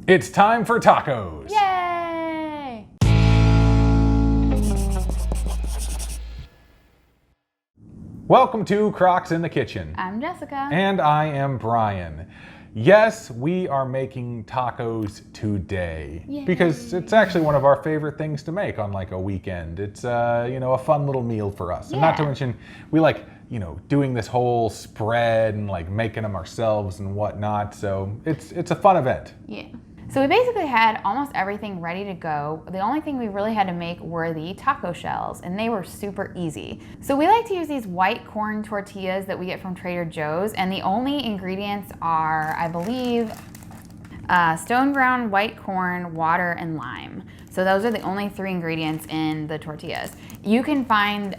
It's time for tacos. Yay! Welcome to Crocs in the Kitchen. I'm Jessica. And I am Brian. Yes, we are making tacos today. Yay. Because it's actually one of our favorite things to make on like a weekend. It's a fun little meal for us. And not to mention, we like, doing this whole spread and like making them ourselves and whatnot. So it's a fun event. Yeah. So we basically had almost everything ready to go. The only thing we really had to make were the taco shells, and they were super easy. So we like to use these white corn tortillas that we get from Trader Joe's, and the only ingredients are, I believe, stone ground white corn, water, and lime. So those are the only 3 ingredients in the tortillas. You can find,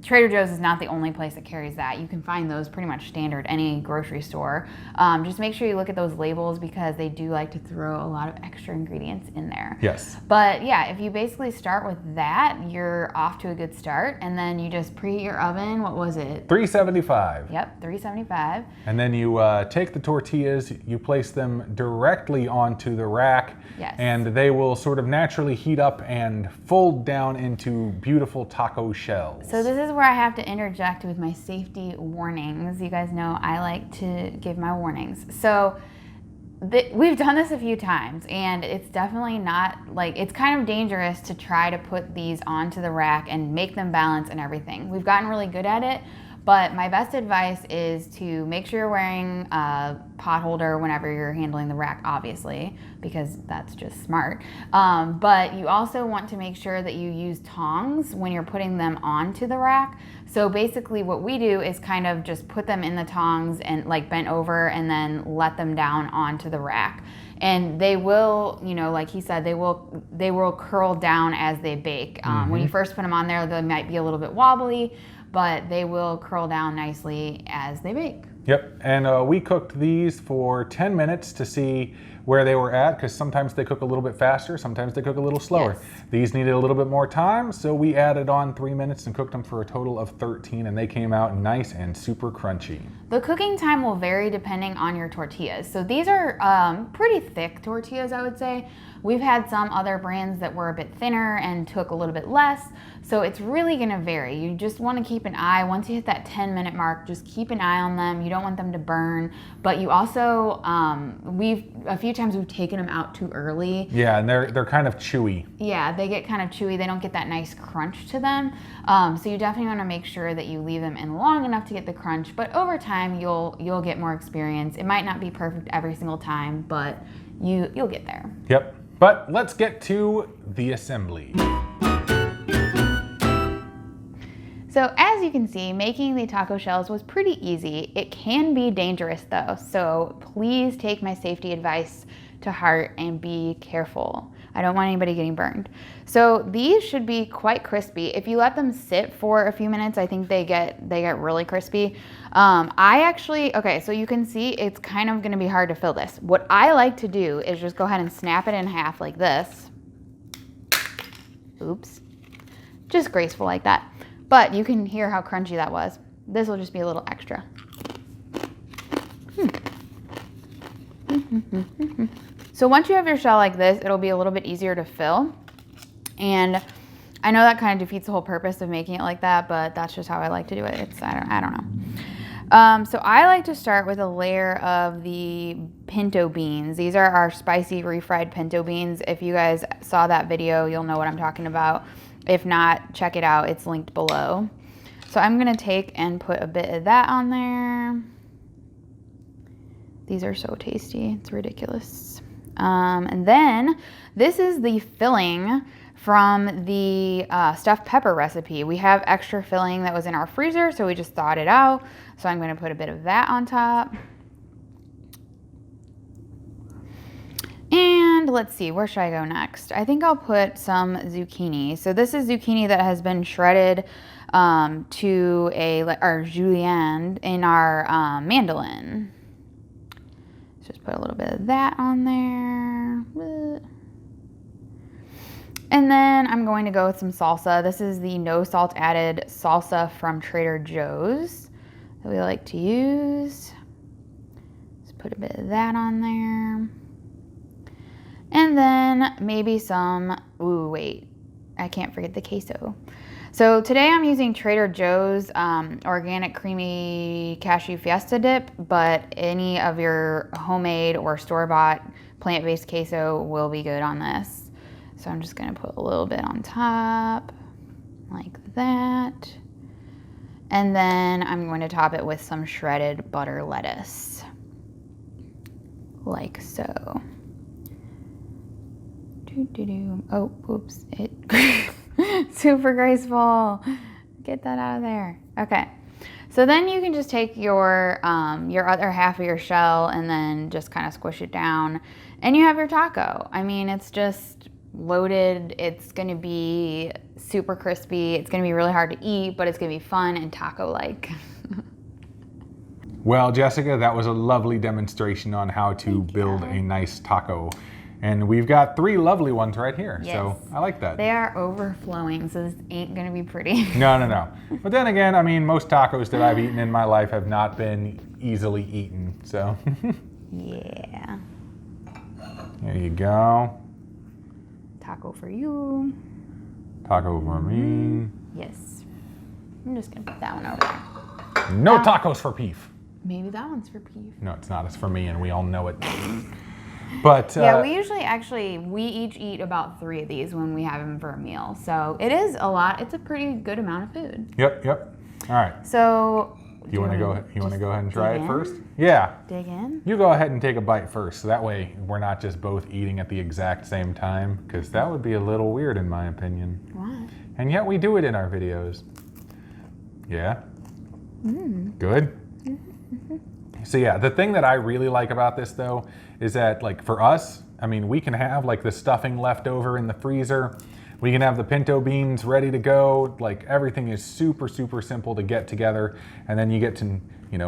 Trader Joe's is not the only place that carries that. You can find those pretty much standard any grocery store. Just make sure you look at those labels because they do like to throw a lot of extra ingredients in there. Yes. But yeah, if you basically start with that, you're off to a good start. And then you just preheat your oven. What was it? 375. Yep, 375. And then you take the tortillas, you place them directly onto the rack. Yes. And they will sort of naturally heat up and fold down into beautiful taco shells. So this is where I have to interject with my safety warnings. You guys know I like to give my warnings. So we've done this a few times, and it's definitely not, it's kind of dangerous to try to put these onto the rack and make them balance and everything. We've gotten really good at it, but my best advice is to make sure you're wearing a pot holder whenever you're handling the rack, obviously, because that's just smart. But you also want to make sure that you use tongs when you're putting them onto the rack. So basically what we do is kind of just put them in the tongs and bent over and then let them down onto the rack. And they will, like he said, they will curl down as they bake. When you first put them on there, they might be a little bit wobbly, but they will curl down nicely as they bake. Yep, and we cooked these for 10 minutes to see where they were at, because sometimes they cook a little bit faster, sometimes they cook a little slower. Yes. These needed a little bit more time, so we added on 3 minutes and cooked them for a total of 13, and they came out nice and super crunchy. The cooking time will vary depending on your tortillas. So these are pretty thick tortillas, I would say. We've had some other brands that were a bit thinner and took a little bit less. So it's really gonna vary. You just wanna keep an eye. Once you hit that 10-minute mark, just keep an eye on them. You don't want them to burn, but you also, a few times we've taken them out too early. Yeah, and they're kind of chewy. Yeah, they get kind of chewy. They don't get that nice crunch to them. So you definitely wanna make sure that you leave them in long enough to get the crunch, but over time you'll get more experience. It might not be perfect every single time, but you'll get there. Yep, but let's get to the assembly. So as you can see, making the taco shells was pretty easy. It can be dangerous though, so please take my safety advice to heart and be careful. I don't want anybody getting burned. So these should be quite crispy. If you let them sit for a few minutes, I think they get really crispy. Okay, so you can see it's kind of gonna be hard to fill this. What I like to do is just go ahead and snap it in half like this. Oops, just graceful like that. But you can hear how crunchy that was. This will just be a little extra. So once you have your shell like this, it'll be a little bit easier to fill. And I know that kind of defeats the whole purpose of making it like that, but that's just how I like to do it. I don't know. So I like to start with a layer of the pinto beans. These are our spicy refried pinto beans. If you guys saw that video, you'll know what I'm talking about. If not, check it out. It's linked below. So I'm gonna take and put a bit of that on there. These are so tasty, it's ridiculous. And then this is the filling from the stuffed pepper recipe. We have extra filling that was in our freezer, so we just thawed it out. So I'm gonna put a bit of that on top. And let's see, where should I go next? I think I'll put some zucchini. So this is zucchini that has been shredded to our julienne in our mandolin. Let's just put a little bit of that on there. And then I'm going to go with some salsa. This is the no salt added salsa from Trader Joe's that we like to use. Just put a bit of that on there. And then maybe some, ooh, wait, I can't forget the queso. So today I'm using Trader Joe's organic creamy cashew fiesta dip, but any of your homemade or store-bought plant-based queso will be good on this. So I'm just gonna put a little bit on top, like that. And then I'm going to top it with some shredded butter lettuce, like so. Oh, oops, it super graceful. Get that out of there. Okay, so then you can just take your other half of your shell and then just kind of squish it down, and you have your taco. I mean, it's just loaded. It's gonna be super crispy. It's gonna be really hard to eat, but it's gonna be fun and taco-like. Well, Jessica, that was a lovely demonstration on how to build a nice taco. And we've got 3 lovely ones right here. Yes. So I like that. They are overflowing, so this ain't gonna be pretty. No. But then again, I mean, most tacos that I've eaten in my life have not been easily eaten. So Yeah. there you go. Taco for you. Taco for me. Yes. I'm just gonna put that one over there. No tacos for Peef. Maybe that one's for Peef. No, it's not. It's for me, and we all know it. But yeah, we usually we each eat about 3 of these when we have them for a meal. So it is a lot. It's a pretty good amount of food. Yep. All right. So You want to go ahead and try it in? first? Yeah. Dig in. You go ahead and take a bite first, so that way we're not just both eating at the exact same time, because that would be a little weird in my opinion. What? And yet we do it in our videos. Yeah? Good? So yeah, the thing that I really like about this though is that, like, for us, I mean, we can have like the stuffing left over in the freezer. We can have the pinto beans ready to go. Like, everything is super, super simple to get together. And then you get to,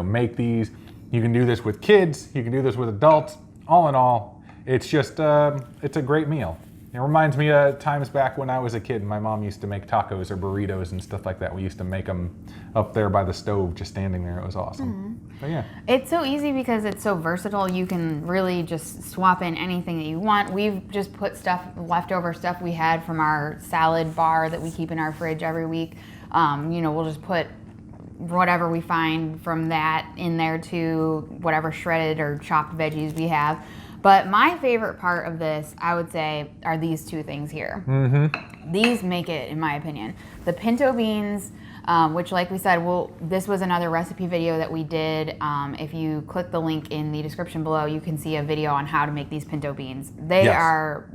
make these. You can do this with kids. You can do this with adults. All in all, it's just, it's a great meal. It reminds me of times back when I was a kid and my mom used to make tacos or burritos and stuff like that. We used to make them up there by the stove, just standing there. It was awesome. But yeah. It's so easy because it's so versatile. You can really just swap in anything that you want. We've just put leftover stuff we had from our salad bar that we keep in our fridge every week. We'll just put whatever we find from that in there to whatever shredded or chopped veggies we have. But my favorite part of this, I would say, are these 2 things here. These make it, in my opinion. The pinto beans, which, like we said, this was another recipe video that we did. If you click the link in the description below, you can see a video on how to make these pinto beans. They are,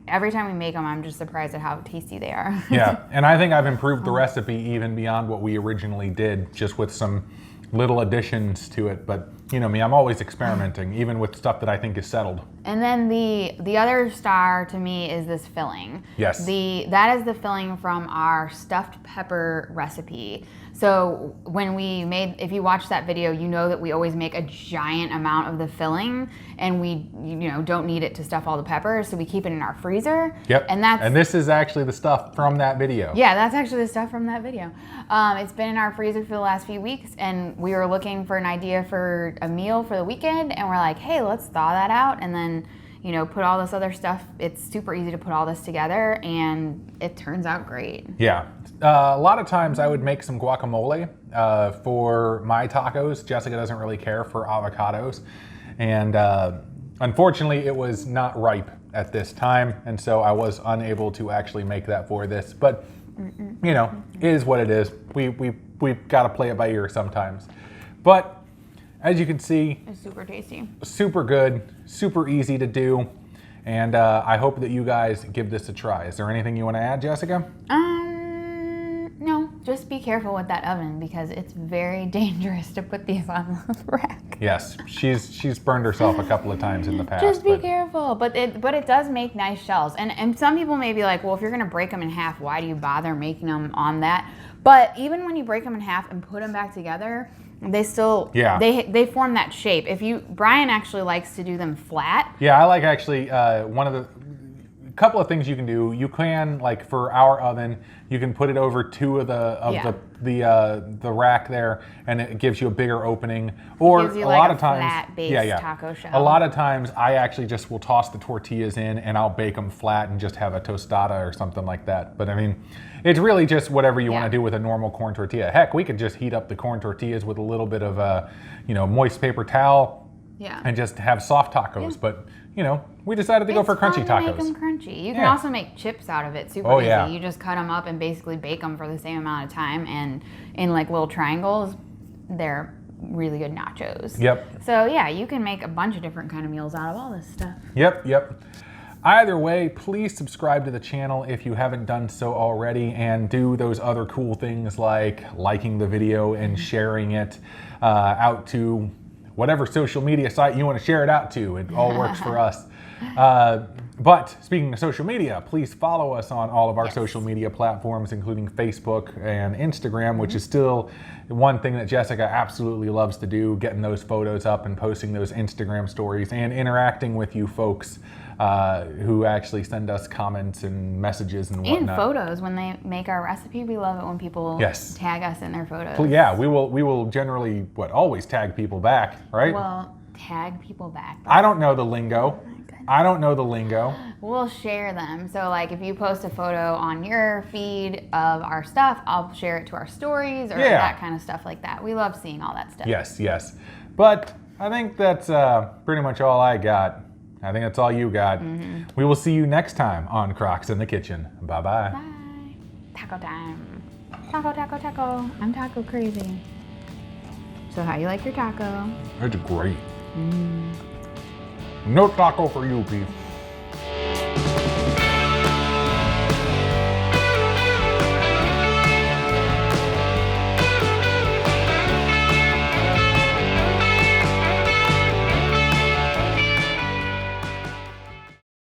every time we make them, I'm just surprised at how tasty they are. Yeah, and I think I've improved the recipe even beyond what we originally did, just with some little additions to it. But you know me, I'm always experimenting, even with stuff that I think is settled. And then the other star to me is this filling. Yes. That is the filling from our stuffed pepper recipe. So when if you watch that video, you know that we always make a giant amount of the filling, and we don't need it to stuff all the peppers, so we keep it in our freezer. Yep. And this is actually the stuff from that video. Yeah, that's actually the stuff from that video. It's been in our freezer for the last few weeks, and we were looking for an idea for a meal for the weekend, and we're like, hey, let's thaw that out, and then put all this other stuff. It's super easy to put all this together, and it turns out great. Yeah. A lot of times I would make some guacamole for my tacos. Jessica doesn't really care for avocados. And unfortunately, it was not ripe at this time, and so I was unable to actually make that for this. But, it is what it is. We've got to play it by ear sometimes. But as you can see, It's super tasty. super good, super easy to do, and I hope that you guys give this a try. Is there anything you want to add, Jessica? No, just be careful with that oven because it's very dangerous to put these on the rack. Yes, she's burned herself a couple of times in the past. Just be careful, but it does make nice shells. And some people may be like, well, if you're gonna break them in half, why do you bother making them on that? But even when you break them in half and put them back together, they still they form that shape. Brian actually likes to do them flat. Yeah, I like actually couple of things you can do. You can, like for our oven, you can put it over two of the rack there, and it gives you a bigger opening. Or gives you a like lot a of times, flat-based taco shell. A lot of times, I actually just will toss the tortillas in, and I'll bake them flat and just have a tostada or something like that. But I mean, it's really just whatever you want to do with a normal corn tortilla. Heck, we could just heat up the corn tortillas with a little bit of moist paper towel, and just have soft tacos. But we decided to go for crunchy tacos. Make them crunchy. You can also make chips out of it. Super easy. Yeah. You just cut them up and basically bake them for the same amount of time, and in like little triangles, they're really good nachos. Yep. So yeah, you can make a bunch of different kind of meals out of all this stuff. Yep. Either way, please subscribe to the channel if you haven't done so already, and do those other cool things like liking the video and sharing it out to whatever social media site you want to share it out to. It all works for us. But speaking of social media, please follow us on all of our social media platforms, including Facebook and Instagram, which is still one thing that Jessica absolutely loves to do, getting those photos up and posting those Instagram stories and interacting with you folks who actually send us comments and messages and whatnot. And photos when they make our recipe. We love it when people tag us in their photos. Well, yeah, we will generally always tag people back, right? Well, tag people back. I don't know the lingo. We'll share them. So like if you post a photo on your feed of our stuff, I'll share it to our stories or that kind of stuff like that. We love seeing all that stuff. Yes. But I think that's pretty much all I got. I think that's all you got. We will see you next time on Crocs in the Kitchen. Bye-bye. Bye. Taco time. Taco. I'm taco crazy. So how you like your taco? It's great. No taco for you, Pete.